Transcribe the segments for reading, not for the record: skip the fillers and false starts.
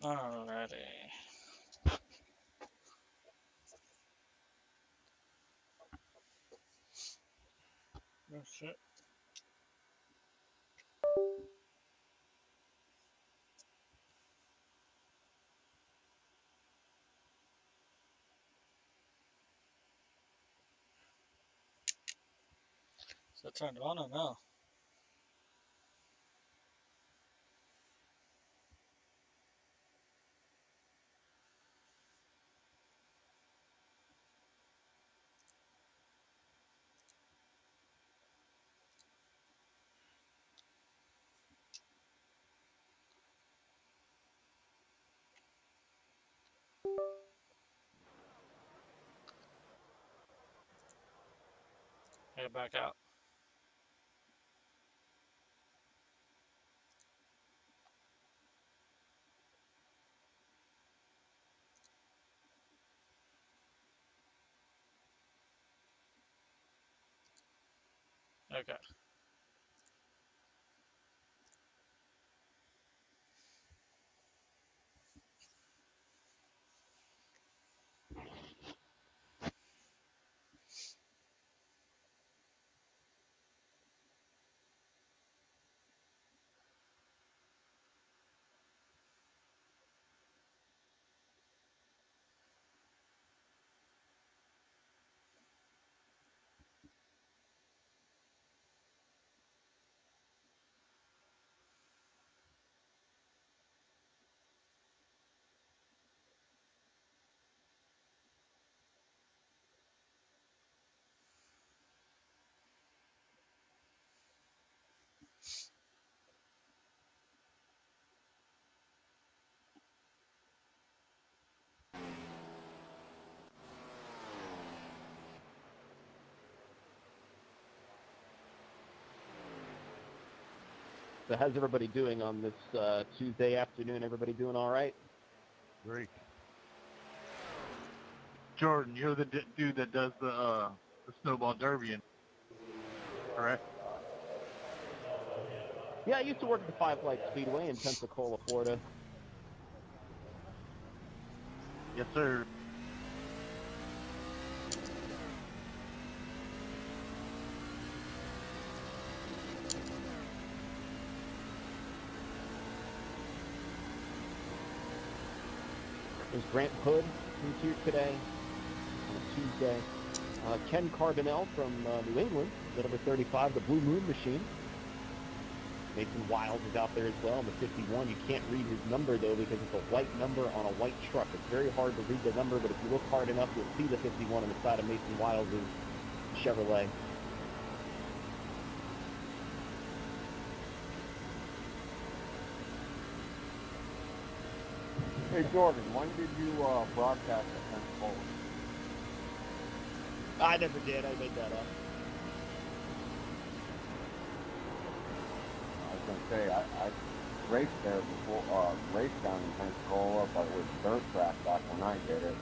Alrighty. Oh shit. Is that turned on or no? Head back out. Okay. So how's everybody doing on this Tuesday afternoon? Everybody doing all right? Great. Jordan, you're the dude that does the snowball derby, correct? Yeah, I used to work at the Five Light Speedway in Pensacola, Florida. Yes, sir. There's Grant Hood, who's here today on a Tuesday. Ken Carbonell from New England, the number 35, the Blue Moon Machine. Mason Wiles is out there as well on the 51. You can't read his number, though, because it's a white number on a white truck. It's very hard to read the number, but if you look hard enough, you'll see the 51 on the side of Mason Wiles' Chevrolet. Hey, Jordan, when did you broadcast at Pensacola? I never did. I made that up. I was going to say, I raced there before, raced down in Pensacola, but it was dirt track back when I did it.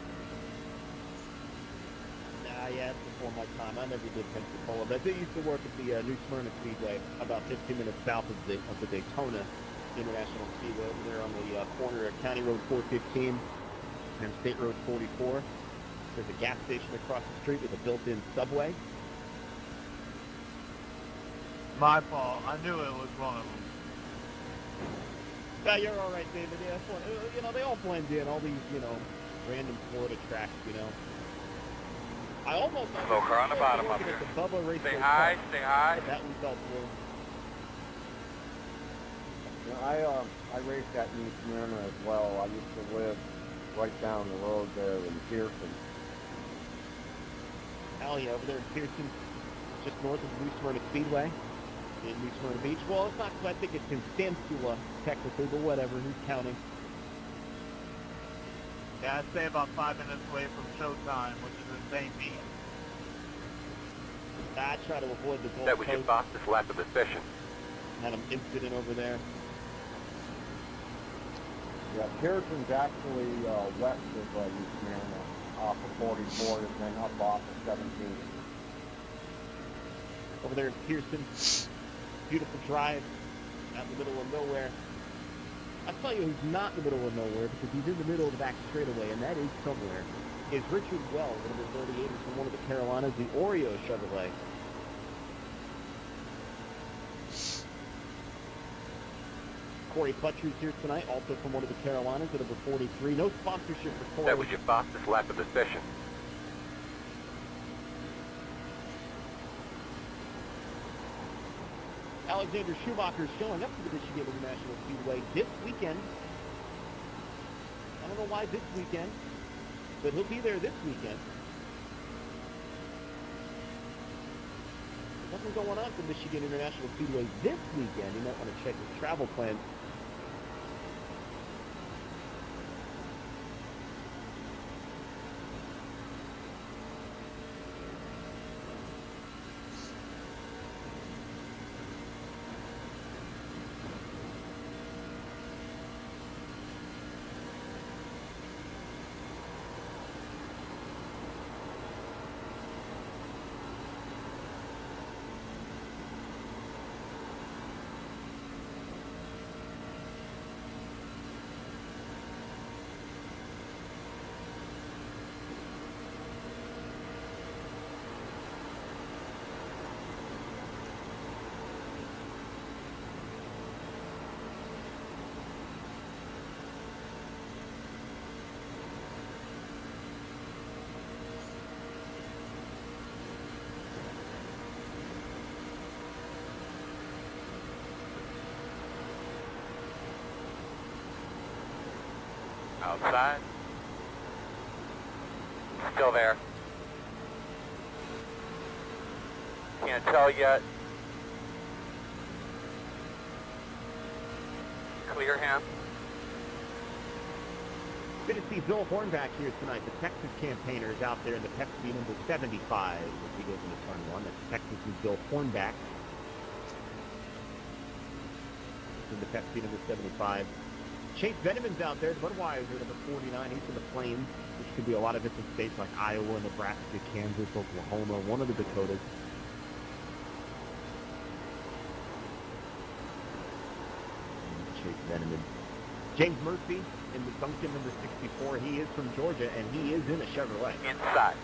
Yeah, it's before my time. I never did Pensacola, but I did used to work at the New Smyrna Speedway, about 15 minutes south of the Daytona International Speedway, over there on the corner of County Road 415 and State Road 44. There's a gas station across the street with a built-in subway. My fault. I knew it was one of them. Yeah, you're all right, David. Yeah, that's one. You know, they all blend in. All these, random Florida tracks. I almost Smoker on the bottom up here. Stay high, stay high. That one fell through. I raced at New Smyrna as well. I used to live right down the road there in Pearson. Hell yeah, over there in Pearson, just north of New Smyrna Speedway in New Smyrna Beach. Well, it's not, I think it's in Stansula, technically, but whatever, who's counting? Yeah, I'd say about 5 minutes away from showtime, which is in St. Pete. I try to avoid the Gulf That was your Coast. fastest lap of the session. Had an incident over there. Yeah, Pearson's actually west of New Smyrna, off of 44 and then up off of 17. Over there in Pearson, beautiful drive out in the middle of nowhere. I tell you who's not in the middle of nowhere, because he's in the middle of the back straightaway, and that is somewhere, is Richard Wells, number 38, is from one of the Carolinas, the Oreo Chevrolet. Corey Fletcher's here tonight, also from one of the Carolinas, at number 43. No sponsorship for Corey. That was your fastest lap of the session. Alexander Schumacher is showing up to the Michigan International Speedway this weekend. I don't know why this weekend, but he'll be there this weekend. There's nothing going on for Michigan International Speedway this weekend. You might want to check his travel plans. Outside. Still there. Can't tell yet. Clear him. Good to see Bill Hornback here tonight. The Texas campaigner is out there in the Pepsi number 75 as he goes into turn one. That's Texas's Bill Hornback. In the Pepsi number 75. Chase Veneman's out there. Budweiser number 49. He's from the Plains, which could be a lot of different states like Iowa, Nebraska, Kansas, Oklahoma, one of the Dakotas. Chase Veneman. James Murphy in the Duncan number 64. He is from Georgia, and he is in a Chevrolet. Inside.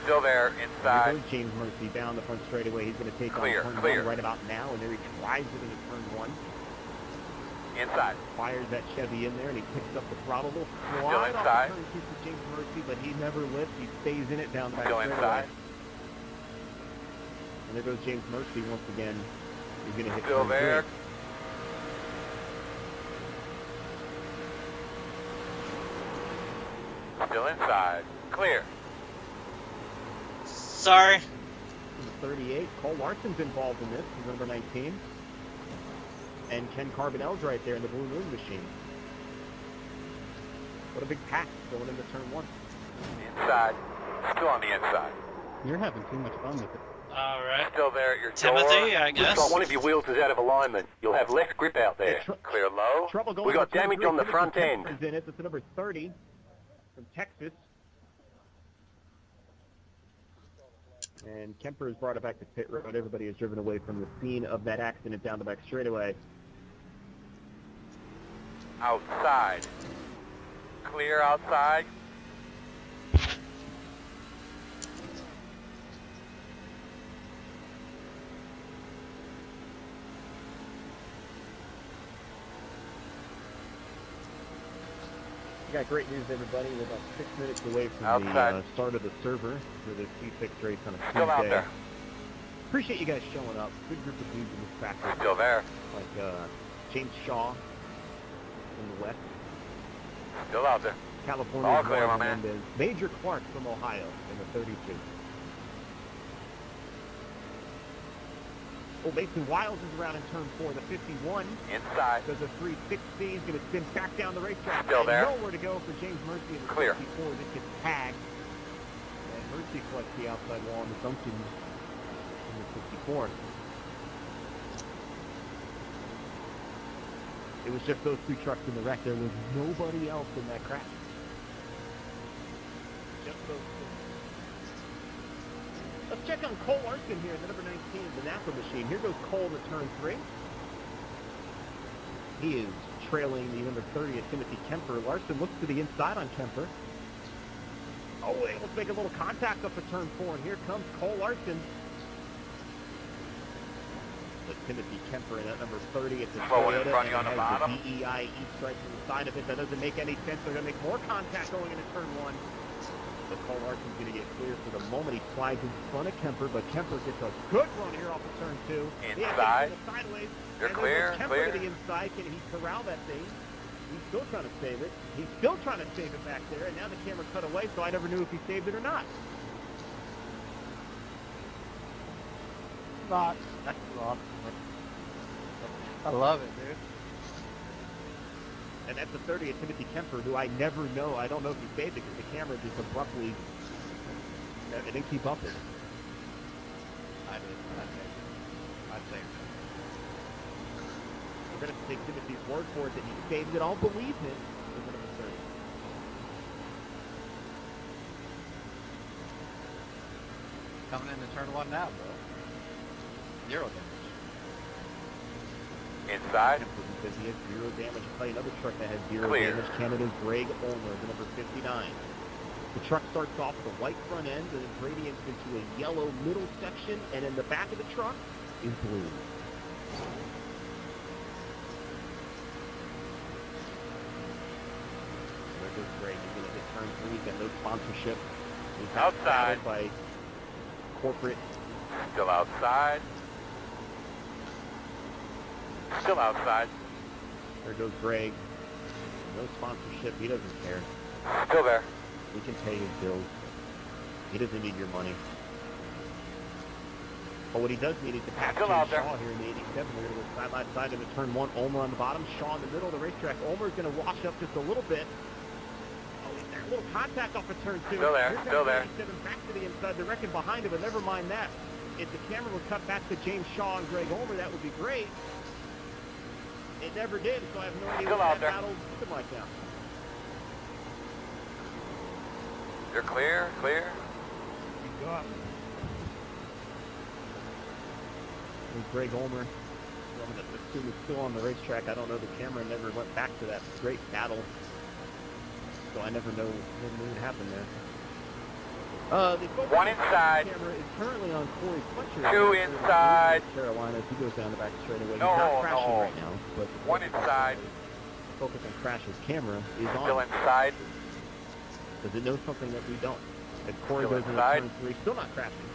Still there, inside. Here goes James Murphy down the front straightaway. He's going to take Clear, on turn clear. one right about now, and there he drives it into turn one. Inside. Fires that Chevy in there, and he picks up the throttle. Still Slide inside. off the turn two for James Murphy, but he never lifts. He stays in it down the back Still straightaway. inside. And there goes James Murphy once again. He's going to hit Still turn there. three. Still inside. Clear. Sorry. Number 38, Cole Larson's involved in this. He's number 19. And Ken Carbonell's right there in the Blue Moon machine. What a big pack going into turn one. Inside. Still on the inside. You're having too much fun with it. All right. Still there at your Timothy, door. I guess. Looks like one of your wheels is out of alignment. You'll have less grip out there. Yeah, Clear low. Trouble going We got to turn damage three. on the Timothy front end. Kemper's in it. That's the number 30 from Texas. And Kemper has brought it back to pit road. Everybody has driven away from the scene of that accident down the back straightaway. Outside. Clear outside. We got great news, everybody. We're about 6 minutes away from Outside. the start of the server for the C6 race on a Tuesday. Still out there. Appreciate you guys showing up. Good group of dudes in this practice. Still there. Like James Shaw from the West. Still out there. California. All clear, my man. Major Clark from Ohio in the 32. Oh, Mason Wiles is around in turn 4, the 51. Inside. Does a 360. He's going to spin back down the racetrack. Still there. Nowhere to go for James Murphy in the Clear. 64. This gets tagged. And Murphy collects the outside wall on the Duncan in the 64. It was just those two trucks in the wreck. There was nobody else in that crash. Just those two. Let's check on Cole Larson here, the number 19 of the Napa machine. Here goes Cole to turn 3. He is trailing the number 30 of Timothy Kemper. Larson looks to the inside on Kemper. Oh, able to make a little contact up at turn 4, and here comes Cole Larson. But Timothy Kemper in that number 30 at the Forward in Toyota, front and on the has bottom. the DEIE stripe to the side of it. That doesn't make any sense. They're going to make more contact going into turn 1. But Cole Larson's going to get clear for the moment. He slides in front of Kemper, but Kemper gets a good run here off of turn 2. Inside. Sideways. You're and clear, Kemper clear. to the inside. Can he corral that thing? He's still trying to save it. He's still trying to save it back there, and now the camera cut away, so I never knew if he saved it or not. Not. That's wrong. I love it, dude. And that's the 30 of Timothy Kemper, who I never know. I don't know if he saved it because the camera just abruptly it didn't keep up with it. I did. I saved it. We're going to take Timothy's word for it that he saved it. I'll believe him. With number 30. Coming into turn 1 now, bro. 0 damage. Inside. Because he has 0 damage. Play another truck that has 0 Clear. damage. Canada's Greg Ulmer, the number 59. The truck starts off with a white front end and then gradients into a yellow middle section, and in the back of the truck is blue. There goes Greg. He's going to hit turn 3. He's got no sponsorship. He's got Outside. battled by corporate. Still outside. Still outside. There goes Greg. No sponsorship. He doesn't care. Still there. He can pay his bills. He doesn't need your money. But what he does need is to pass Still Jim out there. Shaw here in the 87. We're going to go side by side into turn 1. Ulmer on the bottom. Shaw in the middle of the racetrack. Ulmer's going to wash up just a little bit. Oh, he's there. A little contact off of turn 2. Still there, Here comes still there. the 87 back to the inside. The wrecking behind him, but never mind that. If the camera would cut back to James Shaw and Greg Ulmer, that would be great. It never did, so I have no idea Still what out that there. battle's looking like now. You're clear, clear. You got it. There's Greg Ulmer. I'm going to assume he's still on the racetrack. I don't know. The camera never went back to that great battle. So I never know what happened there. The focus One on the inside. camera is currently on Corey Fletcher. Two inside. Carolina. He goes down the back straightaway. No, He's not crashing no. right now. But the One focus on- inside. Focus on Crash's camera is on. Still inside. Does it know something that we don't? And Corey Still goes into inside. turn 3, still not crashing.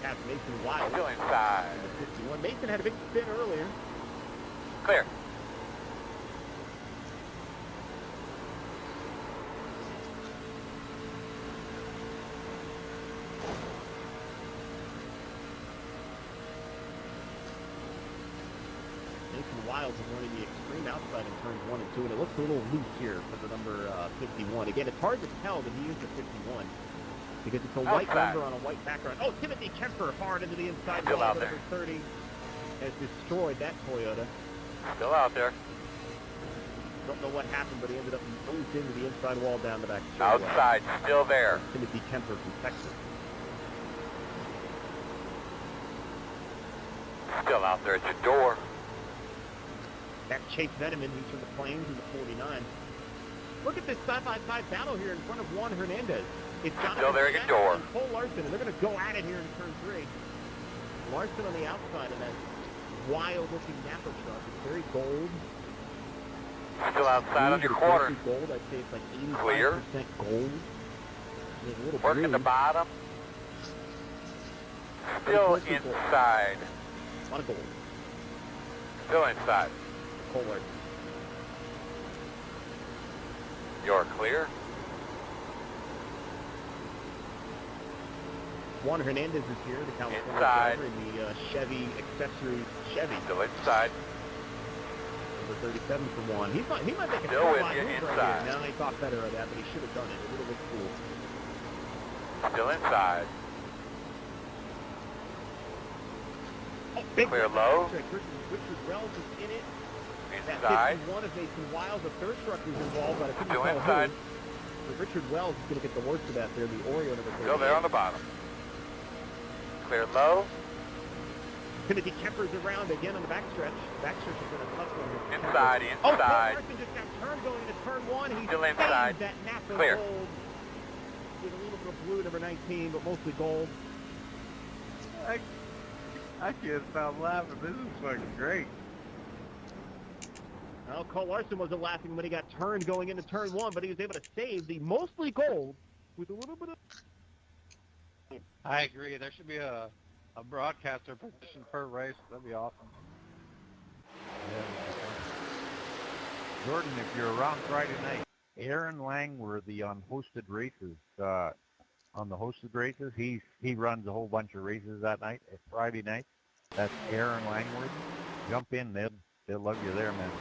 Has Mason Wild. Still inside. Number 51. Mason had a big spin earlier. Clear. Mason Wild is running the extreme outside in turns 1 and 2, and it looks a little loose here for the number 51. Again, it's hard to tell that he is the 51 because it's a white Outside. number on a white background. Oh, Timothy Kemper hard into the inside Still wall. out there. Number 30 has destroyed that Toyota. Still out there. Don't know what happened, but he ended up moved into the inside wall down the back straightaway. Outside. Still there. Timothy Kemper from Texas. Still out there at your door. That's Chase Veneman, who's from the Plains in the 49. Look at this side-by-side battle here in front of Juan Hernandez. It's Jonathan Still there at your Shannon door. and Cole Larson, and they're going to go at it here in turn 3. Larson on the outside of that wild-looking Napa truck. It's very gold. Still outside on your It's corner. mostly gold. I'd say it's like 85% Clear. gold. There's a little Work at the blue. bottom. Still mostly gold. inside. A lot of gold. Still inside. Cole Larson. You're clear. Juan Hernandez is here, the California Inside. driver in the Chevy accessories Chevy. Still inside. Number 37 for Juan. He might make a Still with fly you move right inside. here. Now he thought better of that, but he should have done it. A little bit cool. Still inside. Oh, big Clear one. low. Richard Wells is in it. That Inside. 51 of Mason Wild, the third truck was involved, but I couldn't Still tell inside. who. But Richard Wells is going to get the worst of that there, the Oreo number 38. Still there on the bottom. Clear low. Timothy Kemper's around again on the backstretch. Backstretch has been a tough one. Inside, Oh, inside. Larson just got turned going into turn one. He Still saved inside. that Napa Clear. gold with a little bit of blue, number 19, but mostly gold. I can't stop laughing. This is fucking great. Well, Cole Larson wasn't laughing when he got turned going into turn one, but he was able to save the mostly gold with a little bit of... I agree. There should be a broadcaster position per race. That'd be awesome. Jordan, if you're around Friday night, Aaron Langworthy on hosted races, on the hosted races, he runs a whole bunch of races that night, Friday night. That's Aaron Langworthy. Jump in, they'll love you there, man.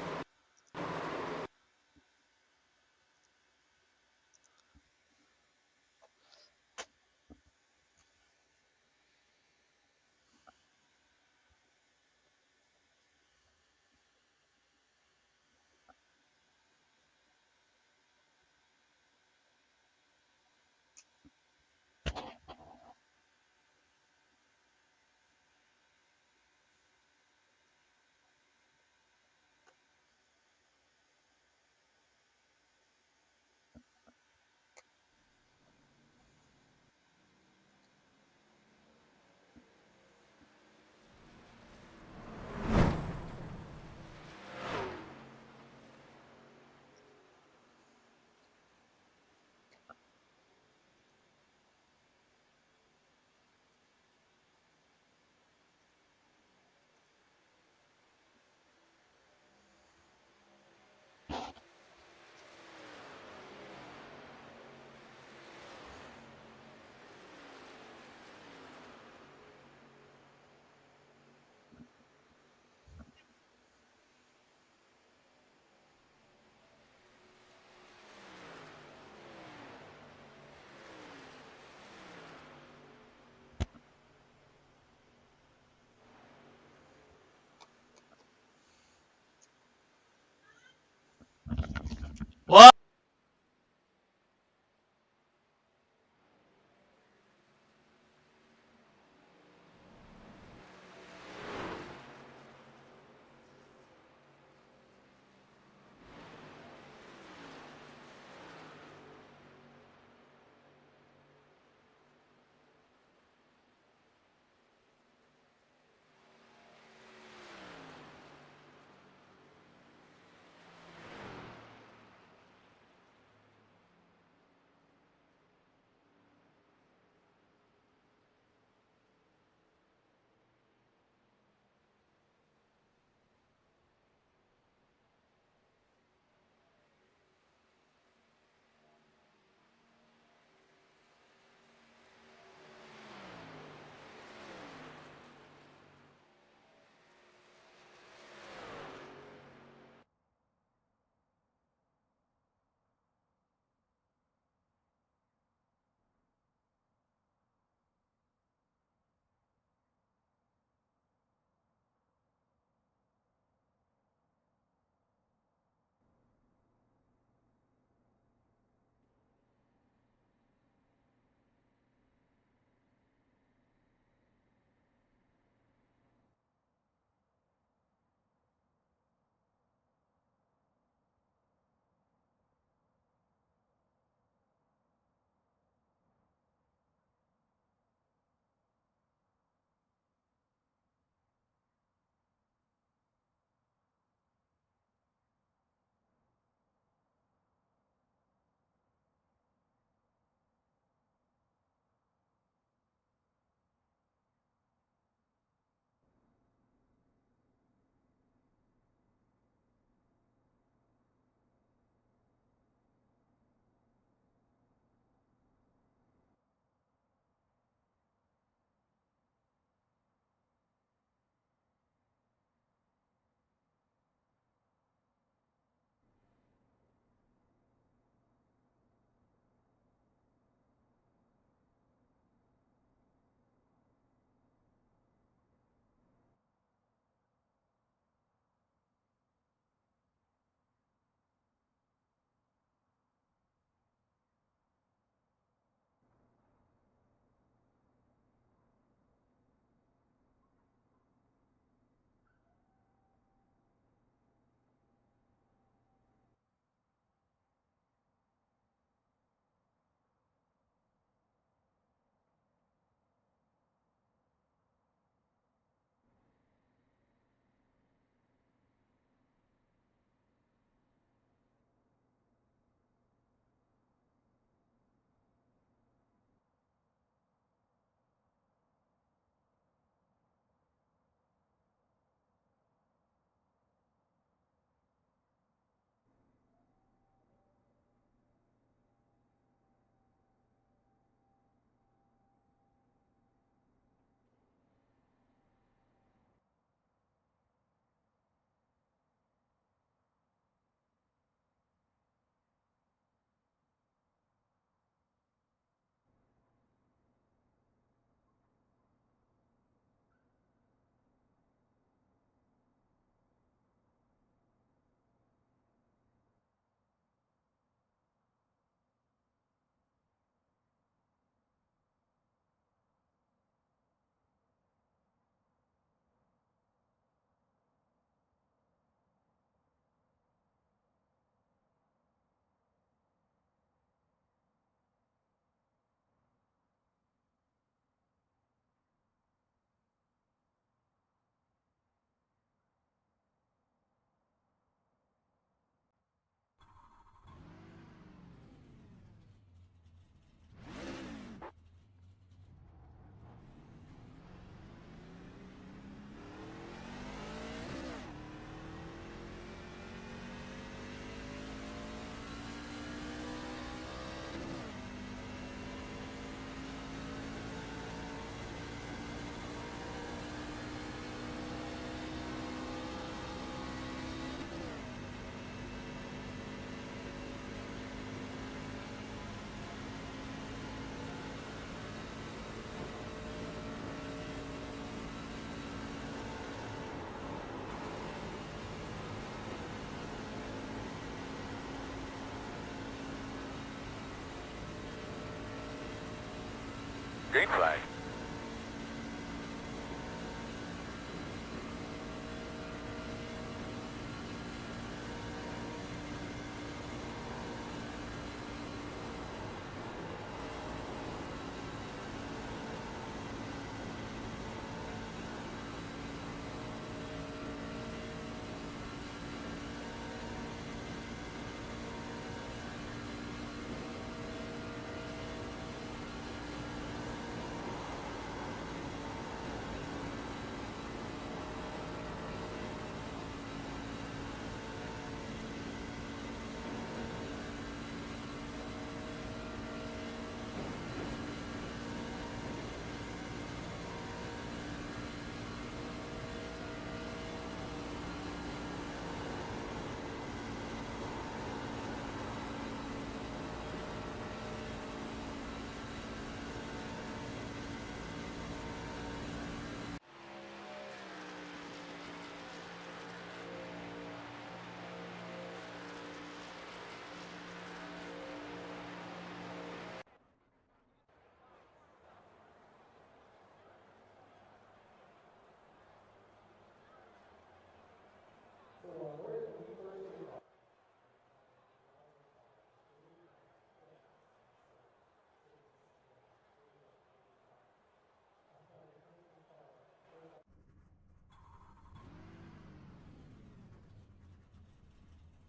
Green flag.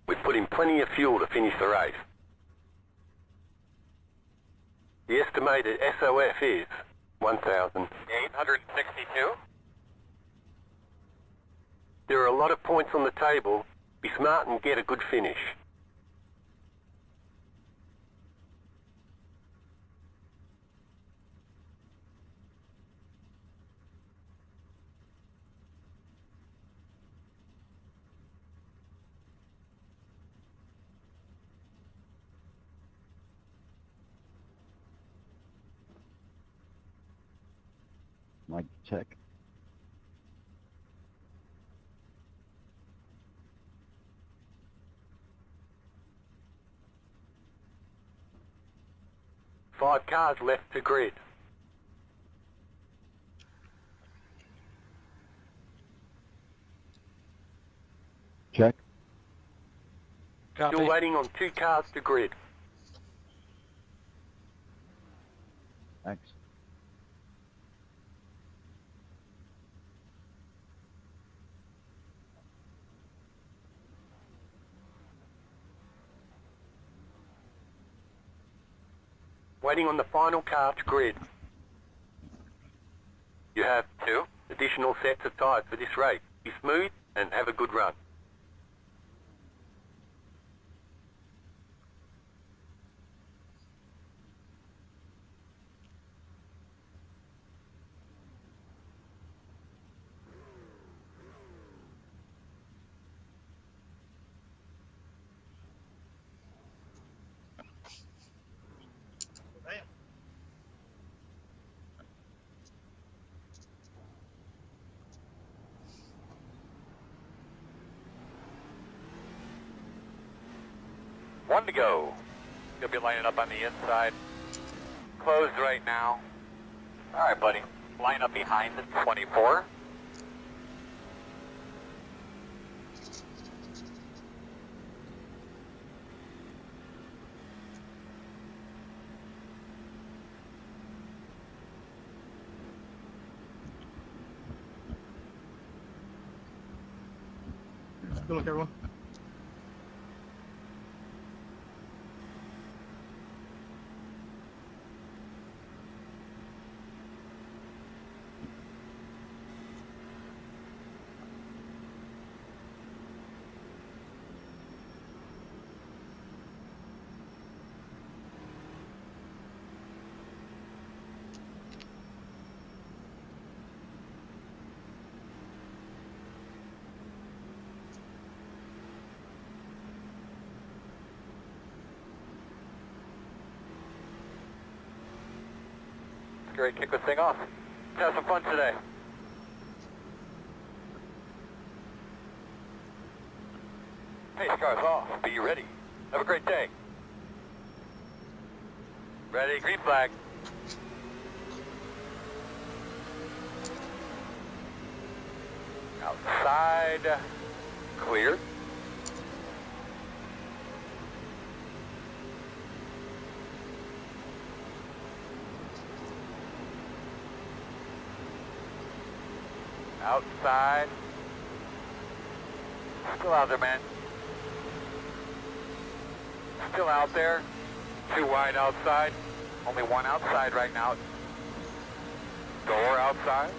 We've put in plenty of fuel to finish the race. The estimated SOF is 1,862. There are a lot of points on the table. Be smart and get a good finish. Mic check. Five cars left to grid. Check. Copy. Still waiting on 2 cars to grid. Thanks. Waiting on the final car to grid. You have 2 additional sets of tyres for this race. Be smooth and have a good run. One to go. You'll be lining up on the inside. Closed right now. All right, buddy. Line up behind the 24. Good luck, everyone. Great, kick this thing off. Have some fun today. Pace car's off. Be ready. Have a great day. Ready, green flag. Outside. Clear. Outside. Still out there, man. Still out there. Too wide outside. Only one outside right now. Door outside.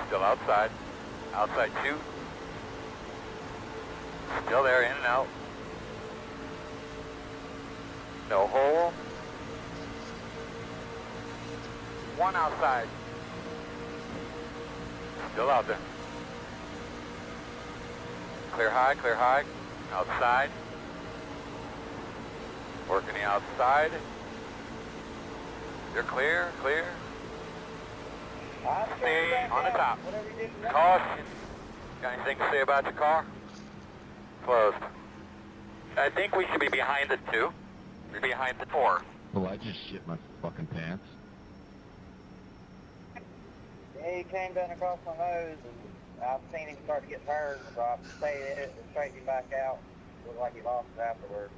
Still outside. Outside two. Still there, in and out. No hole. One outside. Still out there. Clear high, outside. Working the outside. You're clear. Stay on the top. Caution. Got anything to say about your car? Closed. I think we should be behind the 2. We're behind the 4. Well, I just shit my fucking pants. Yeah, he came down across my nose, and I've seen him start to get tired, so I stayed in it and straightened him back out. Looked like he lost it afterwards.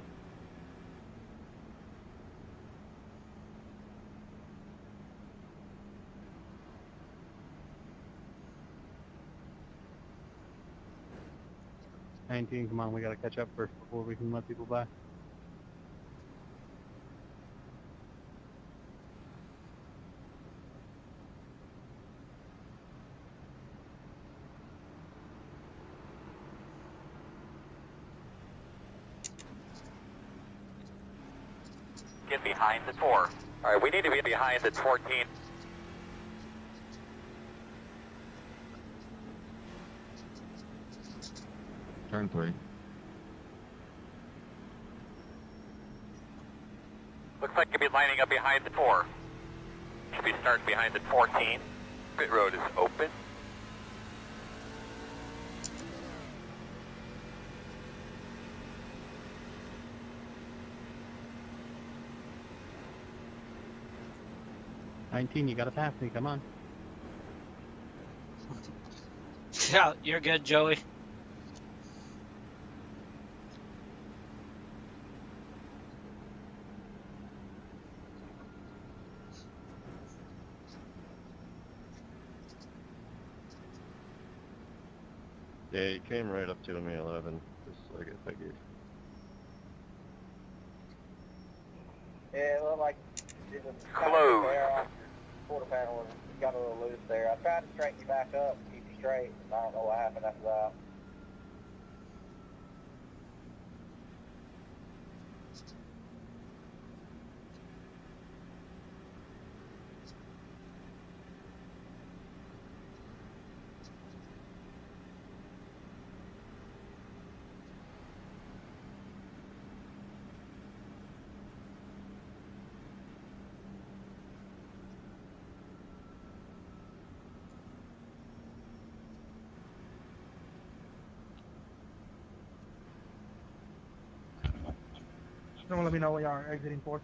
Come on, we gotta catch up first before we can let people by. Get behind the 4. All right, we need to be behind the 14. Turn 3. Looks like you'll be lining up behind the 4. Should be starting behind the 14. Pit road is open. You gotta pass me, come on. Yeah, you're good, Joey. Yeah, you came right up to me, 11. Just so I get figures. Yeah, it looked like it was Close. there off your quarter panel and got a little loose there. I tried to straighten you back up, keep you straight, and I don't know what happened after that. Someone let me know where you are exiting for.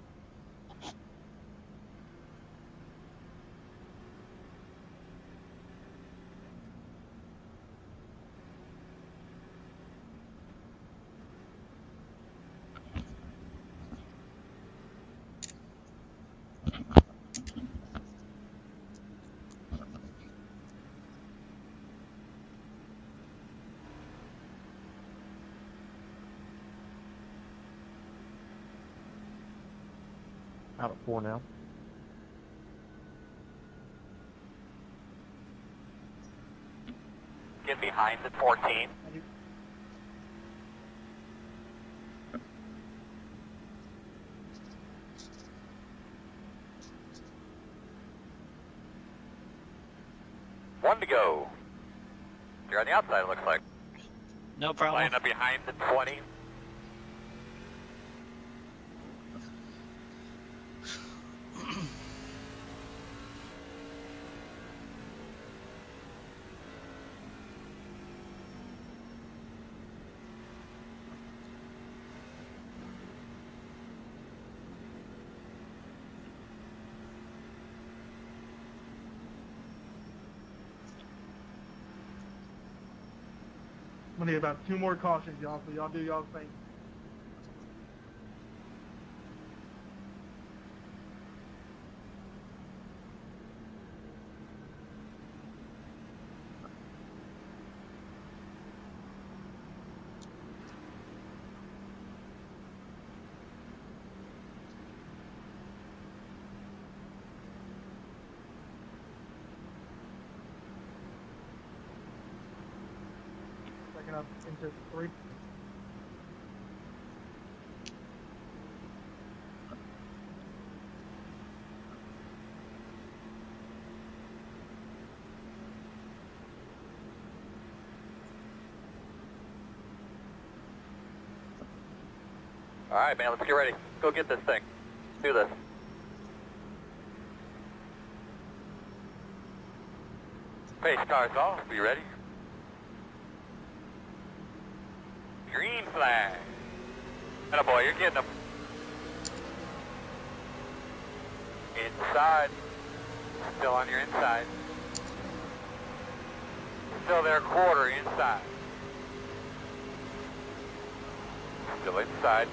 Out at 4 now. Get behind the 14. One to go. You're on the outside, it looks like. No problem. Lining up behind the 20. I'm gonna need about 2 more cautions, y'all. So y'all do y'all's thing. Second up into 3. All right, man, let's get ready. Go get this thing. Do this. Pace cars off. Be ready. Green flag. Atta boy, you're getting them. Inside. Still on your inside. Still there, quarter inside. Still inside.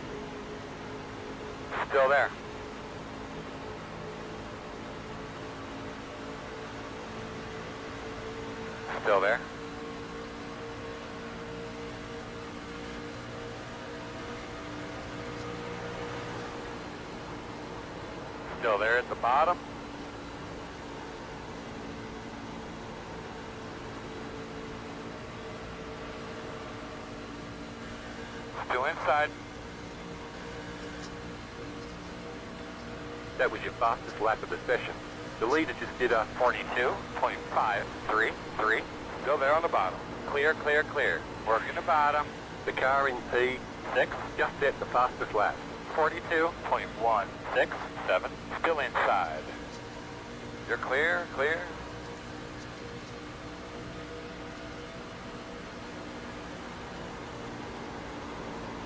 Still there. Still there. Still there at the bottom. Still inside. That was your fastest lap of the session. The leader just did a 42.533. Still there on the bottom. Clear, clear, clear. Working the bottom. The car in P6 just hit the fastest lap. 42.167. Still inside. You're clear, clear.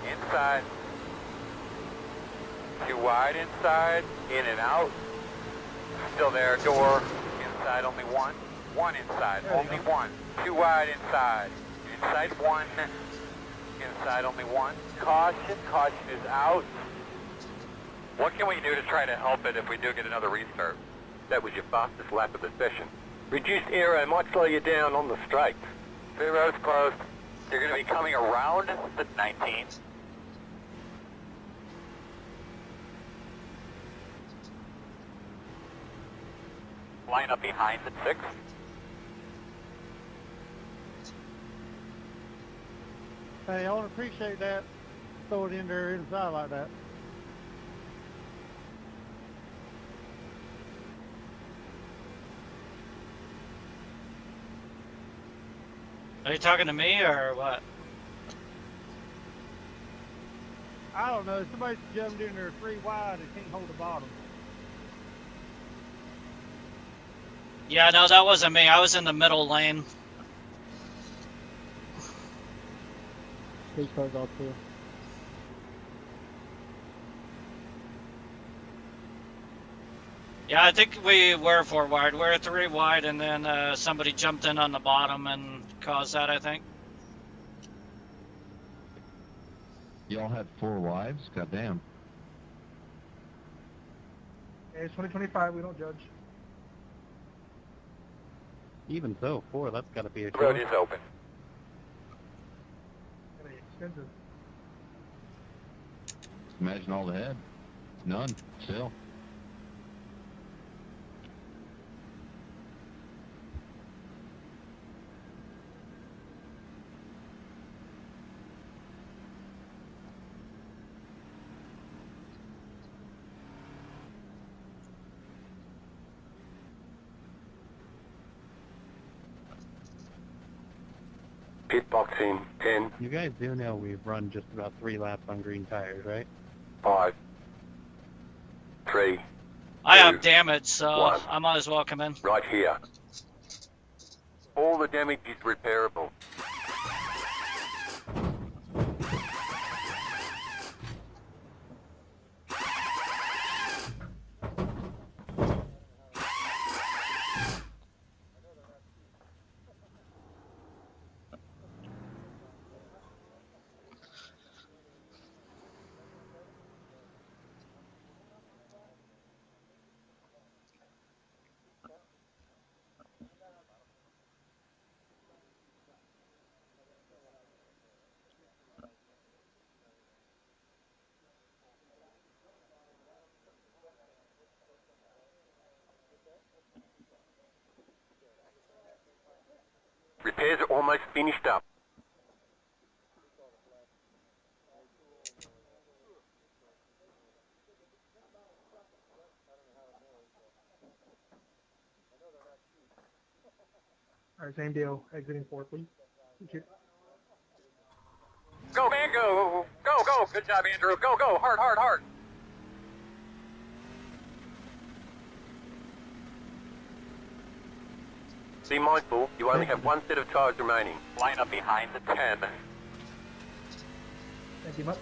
Inside. Too wide inside, in and out. Still there, door. Inside only one. One inside, only one. Too wide inside. Inside one. Inside only one. Caution, caution is out. What can we do to try to help it if we do get another restart? That was your fastest lap of the session. Reduced aero might slow you down on the straight. Pit road's closed. You're going to be coming around the 19. Line up behind the 6. Hey, I would appreciate that. Throw it in there inside like that. Are you talking to me or what? I don't know. Somebody's jumped in there 3 wide and can't hold the bottom. Yeah, no, that wasn't me. I was in the middle lane. Pace cars off too. Yeah, I think we were 4 wide. We were 3 wide, and then somebody jumped in on the bottom and caused that, I think. Y'all had 4 wides? Goddamn. It's 2025. We don't judge. Even so, 4, that's got to be a The road is open. Gonna be expensive. Imagine all the head. None. Still. Pit boxing 10, You guys do know we've run just about 3 laps on green tires, right? 5, 3, I have 2, damage, so 1. I might as well come in. Right here. All the damage is repairable. guys are almost finished up. All right, same deal. Exiting 4, please. Thank you. Go, man, go. Go, go. Good job, Andrew. Go, go. Hard, hard, hard. Be mindful, you only have one set of tires remaining. Line up behind the 10. Thank you much.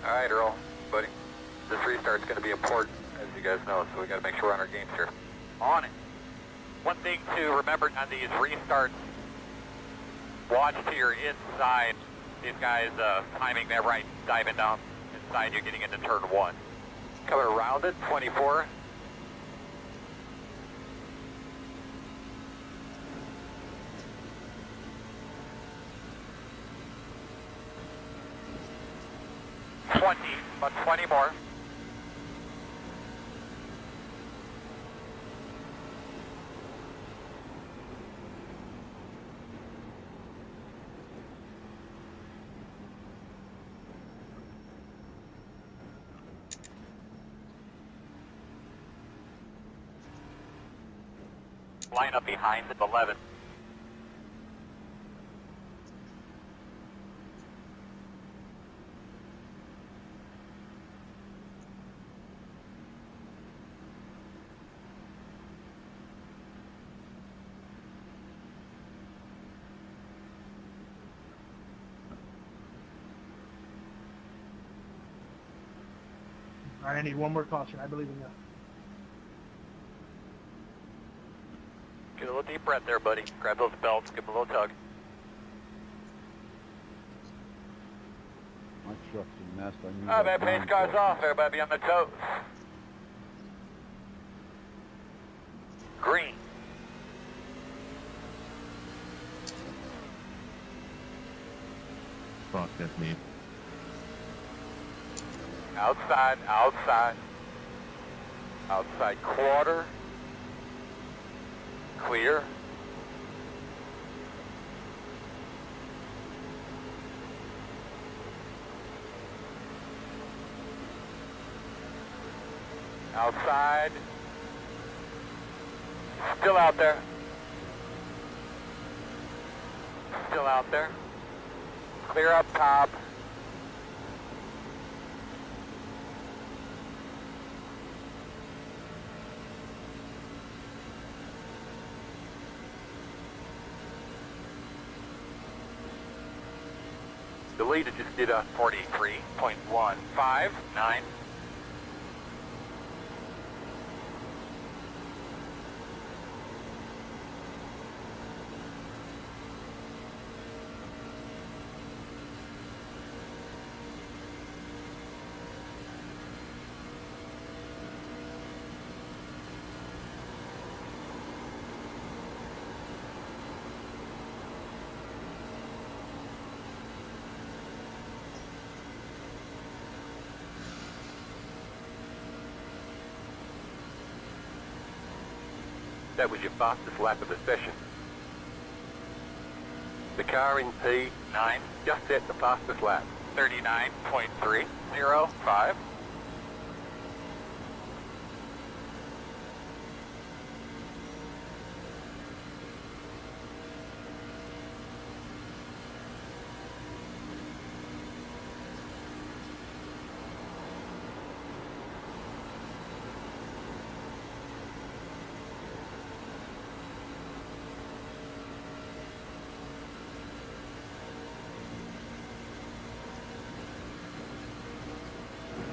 All right, Earl, buddy. This restart's going to be important, as you guys know, so we got to make sure we're on our games here. On it. One thing to remember on these restarts, watch to your inside. These guys timing that right, diving down inside you, getting into turn 1. Coming around it, 24. About 20 more. Line up behind at 11. All right, I need one more caution. I believe in you. Get a little deep breath there, buddy. Grab those belts, give them a little tug. My truck's a mess. I need That pace car's off. Everybody be on the toes. Green. Fuck, that's me. Outside, outside. Outside quarter. Clear. Outside. Still out there. Still out there. Clear up top. The leader just did a 43.159. That was your fastest lap of the session. The car in P9 just set the fastest lap. 39.305.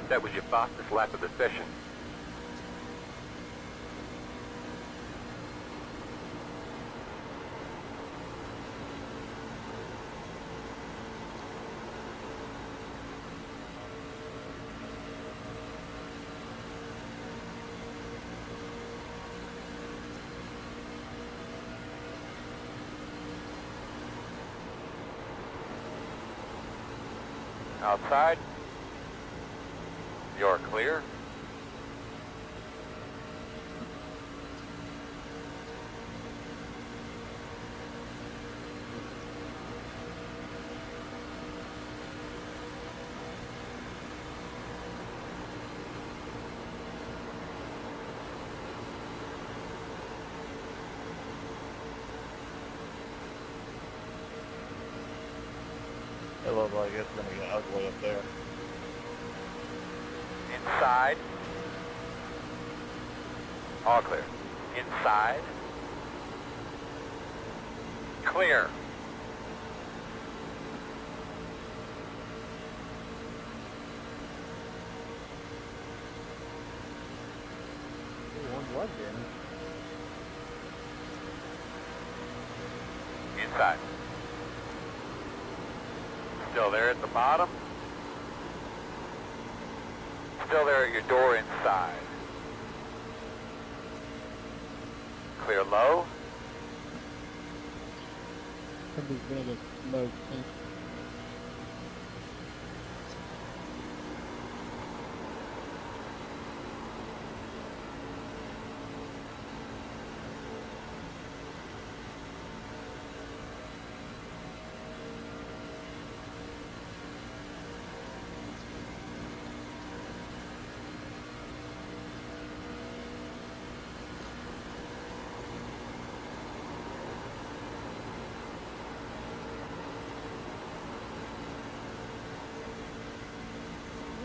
That was your fastest lap of the session. Outside. You're clear. It looks like it's going to get ugly up there. Inside. All clear. Inside. Clear. One blood damage. Inside. Still there at the bottom. Still there at your door inside. Clear low. Somebody's been a low tank.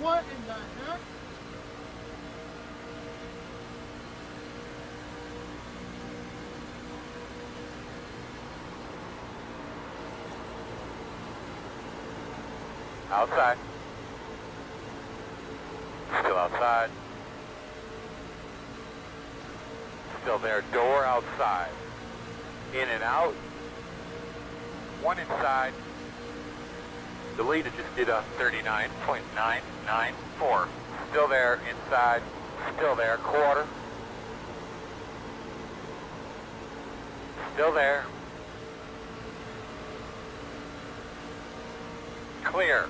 What in the heck? Outside. Still outside. Still there, door outside. In and out. One inside. The leader just did a 39.994. Still there, inside. Still there, quarter. Still there. Clear.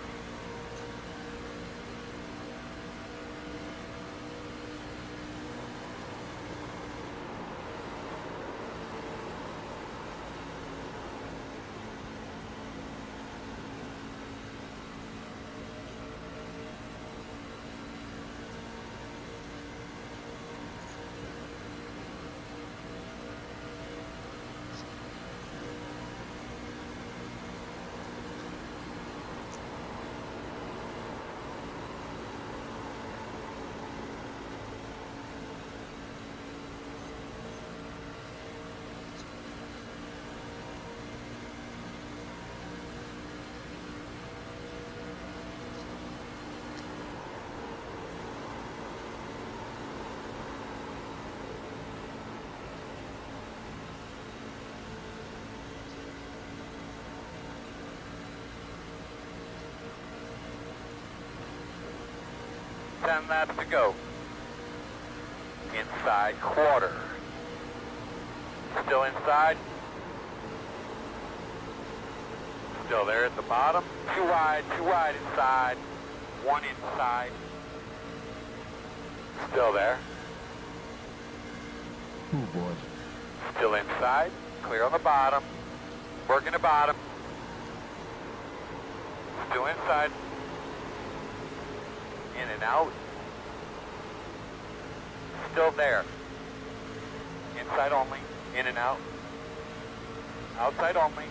Ten laps to go. Inside quarter. Still inside. Still there at the bottom. Too wide inside. One inside. Still there. Oh boy. Still inside. Clear on the bottom. Working the bottom. Still inside. In and out. Still there. Inside only. In and out. Outside only.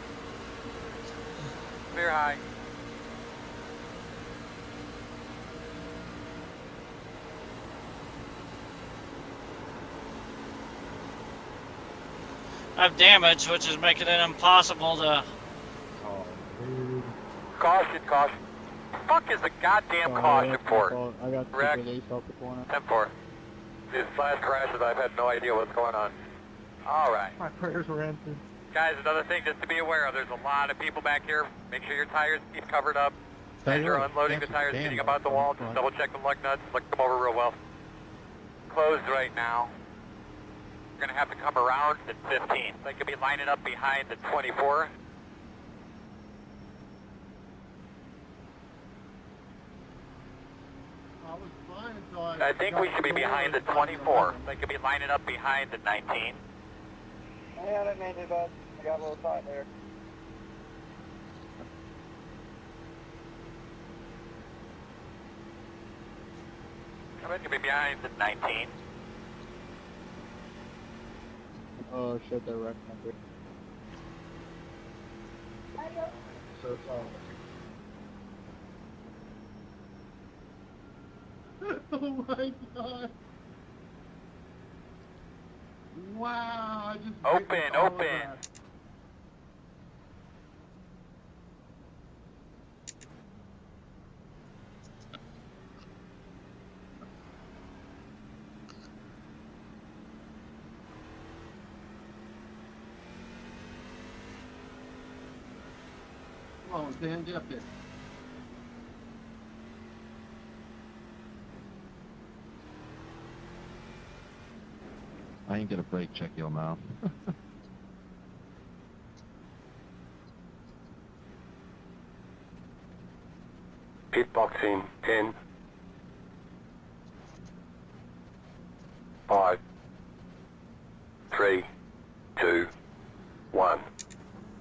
Clear high. I have damage, which is making it impossible to... Caution, caution. Fuck is the goddamn caution for? I got the Correct. release off the corner. 10-4. These flash crashes, I've had no idea what's going on. Alright. My prayers were answered. Guys, another thing just to be aware of, there's a lot of people back here. Make sure your tires keep covered up. As you're unloading the tires, getting about the wall, just double check the lug nuts, look them over real well. Closed right now. You're gonna have to come around at 15. They could be lining up behind the 24. I was fine until I... I think we should be behind the 24. They could be lining up behind the 19. Yeah, that made it bad. I got a little tight there. I could be behind the 19. Oh shit, they're right number. So sorry. Oh my god. Wow, I just... Open, open. Come on, Dan, get up there. I ain't gonna brake check your mouth. Pit boxing 10. 5. 3. 2. 1.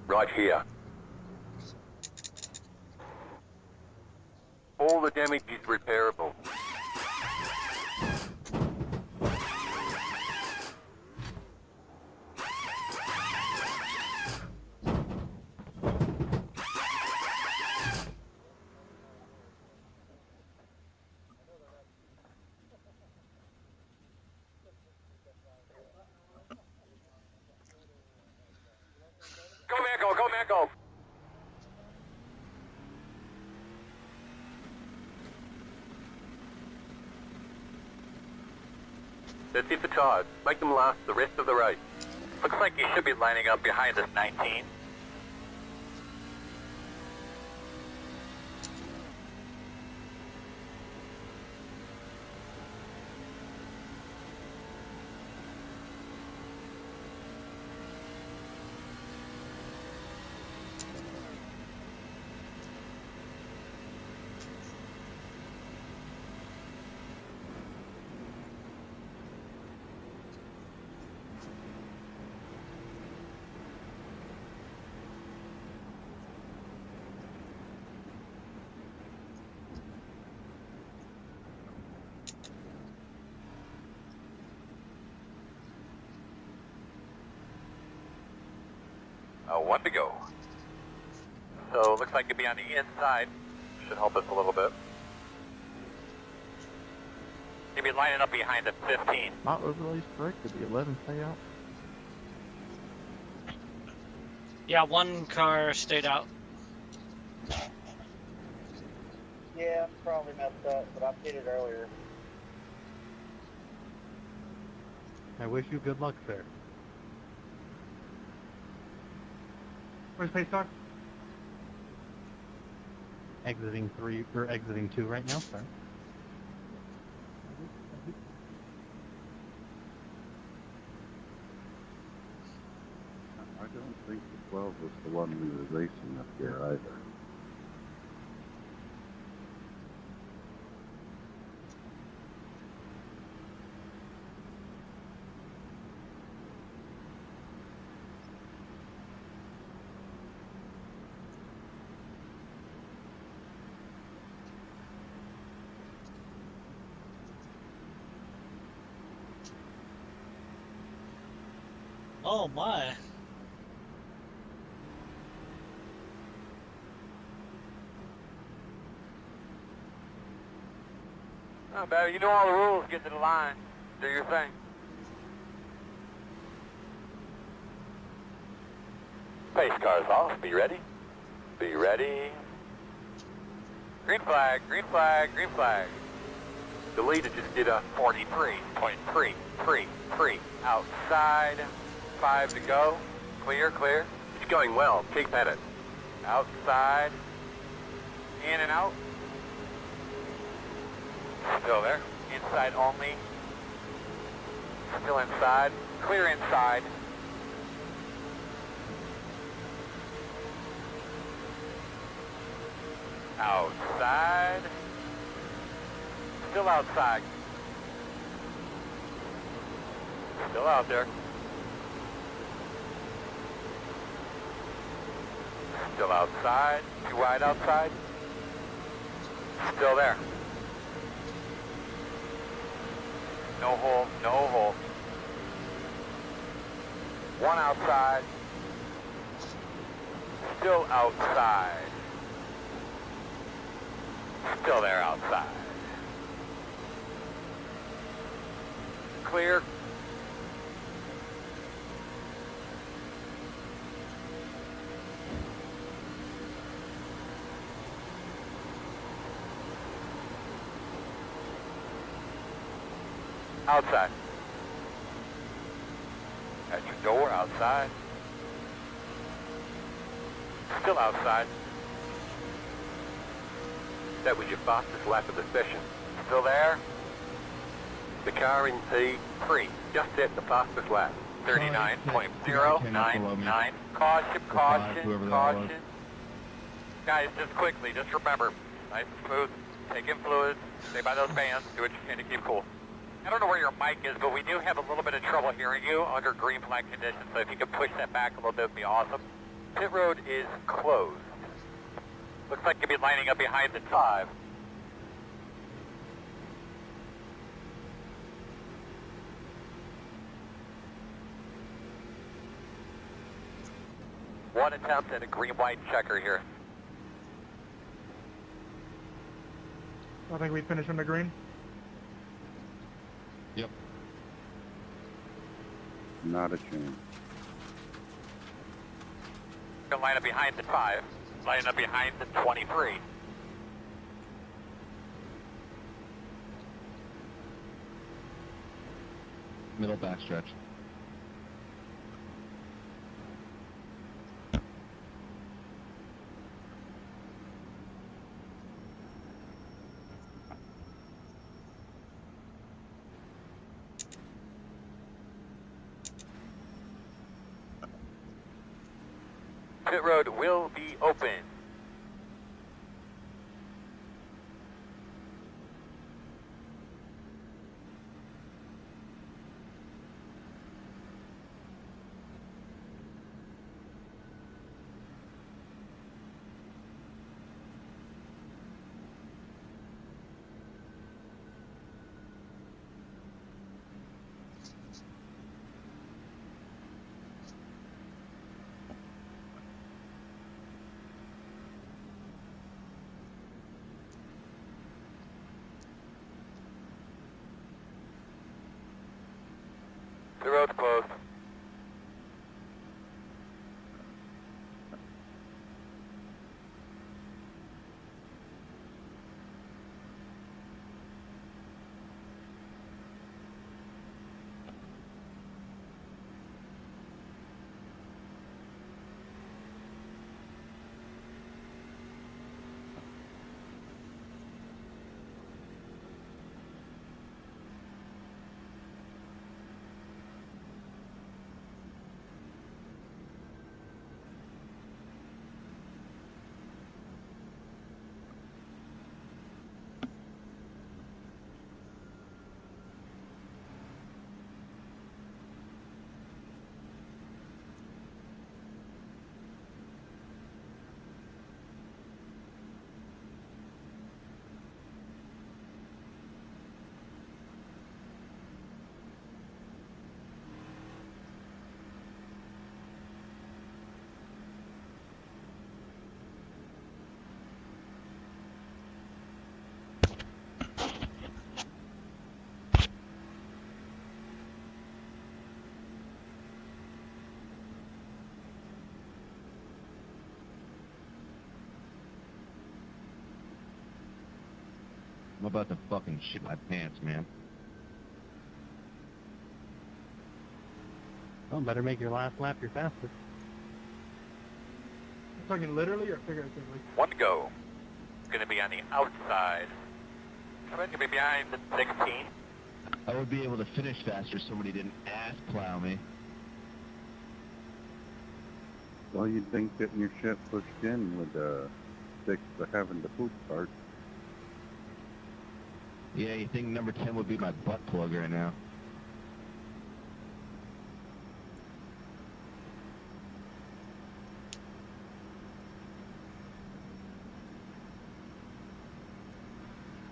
Right here. All the damage is repairable. Go Mako, go Mako! Let's hit the tires. Make them last the rest of the race. Looks like you should be lining up behind us, 19. One to go. So it looks like you'll be on the inside. Should help us a little bit. You'll be lining up behind the 15. My overlays correct? Did the 11 stay out? Yeah, one car stayed out. Yeah, probably messed up, but I pitted earlier. I wish you good luck, sir. Where's pace car? Exiting 3 or exiting 2 right now, sir. I don't think the 12 was the one we were racing up here either. Oh my. Not bad. You know all the rules. Get to the line. Do your thing. Pace car's off. Be ready. Be ready. Green flag, green flag, green flag. The leader just did a 43.333. Outside. 5 to go. Clear, clear. It's going well. Keep at it. Outside. In and out. Still there. Inside only. Still inside. Clear inside. Outside. Still outside. Still out there. Still outside. Too wide outside. Still there. No hole, no hole. One outside. Still outside. Still there outside. Clear. Outside. At your door, outside. Still outside. That was your fastest lap of the session. Still there? The car in P3 just hit the fastest lap. 39.099. Caution, caution, caution. Guys, just quickly, just remember, nice and smooth, take in fluids, stay by those bands, do what you can to keep cool. I don't know where your mic is, but we do have a little bit of trouble hearing you under green flag conditions, so if you could push that back a little bit, would be awesome. Pit road is closed. Looks like you'll be lining up behind the 5. One attempt at a green-white checker here. I think we finished on the green. Yep. Not a chance. Gonna line up behind the 5. Line up behind the 23. Middle backstretch. Pit road will be open. The road's closed. I'm about to fucking shit my pants, man. Well, better make your last lap your fastest. Talking literally or figuratively? One to go. Gonna be on the outside. Gonna be behind the 16. I would be able to finish faster if somebody didn't ass plow me. Well, you'd think getting your shit pushed in would fix the having to poop part. Yeah, you think number 10 would be my butt plug right now?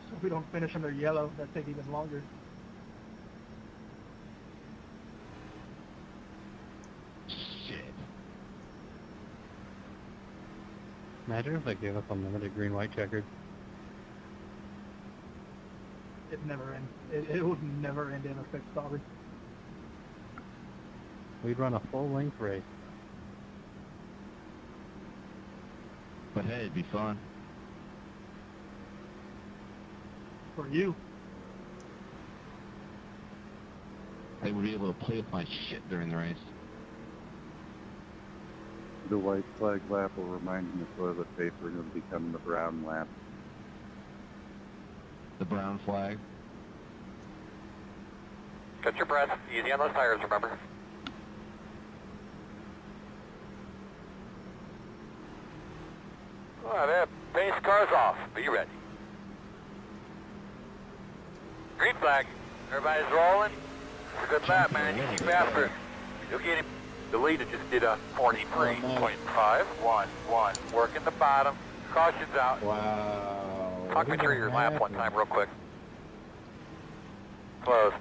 So if we don't finish under yellow, that'd take even longer. Shit. Imagine if they gave us unlimited green-white checkered. It never ends. It would never end in a fixed solid. We'd run a full-length race. But hey, it'd be fun. For you. I would be able to play with my shit during the race. The white flag lap will remind me of toilet paper and it'll become the brown lap. The brown flag. Catch your breath. Easy on those tires, remember. All right, man. Pace car's off. Be ready. Green flag. Everybody's rolling. It's a good lap, man. You keep after it. You'll get him. The leader just did a 43.511. Working the bottom. Caution's out. Wow. Talk me through your lap one time real quick. Closed.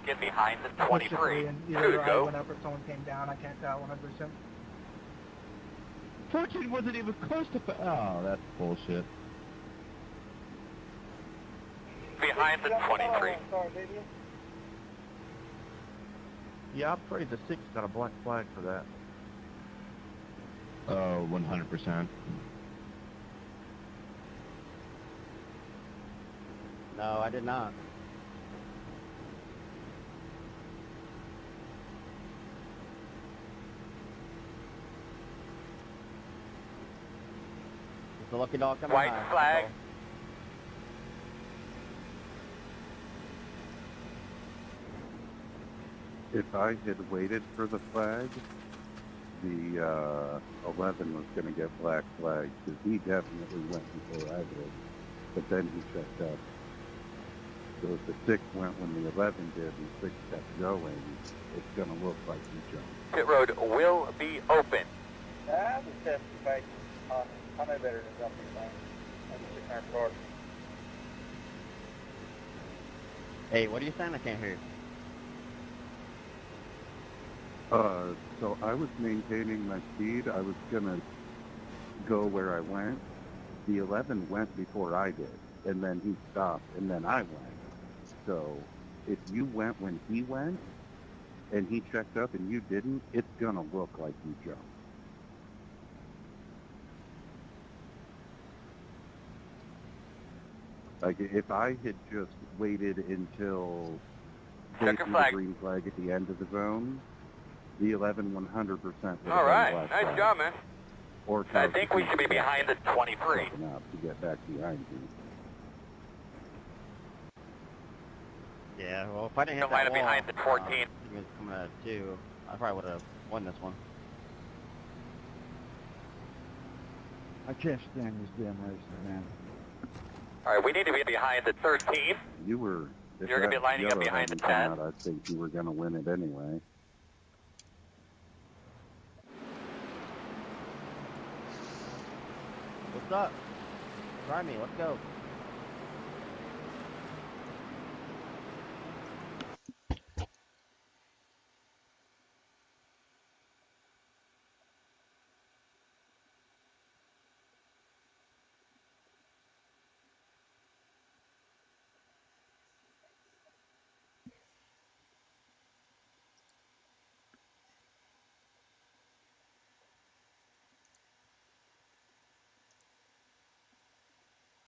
Get behind the 23. And Two either to I go. went up or someone came down. I can't tell 100%. 14 wasn't even close to... Oh, that's bullshit. Behind the 23. Yeah, I'm afraid the 6 got a black flag for that. Oh, 100%. No, I did not. It's the lucky dog coming White high. flag. If I had waited for the flag, the 11 was going to get black flag because he definitely went before I did. But then he checked up. So if the 6 went when the 11 did and 6 kept going, it's going to look like he jumped. Pit road will be open. I was testing bait. I know better than jumping things. I'm just sitting there short. Hey, what are you saying? I can't hear you. So I was maintaining my speed. I was going to go where I went. The 11 went before I did, and then he stopped, and then I went. So if you went when he went, and he checked up and you didn't, it's going to look like you jumped. Like, if I had just waited until Checker the flag. green flag at the end of the zone, the 11 100% would have All right. black Nice flag. job, man. Or I think we should be behind the 23. Up to get back behind you. Yeah, well, if I didn't hit Don't that mind wall, behind the 14. he was coming at 2, I probably would have won this one. I can't stand these damn races, man. All right, we need to be behind the 13. You were. If You're gonna be that lining up yellow behind the hadn't come 10. out, I think you were going to win it anyway. What's up? Try me, let's go.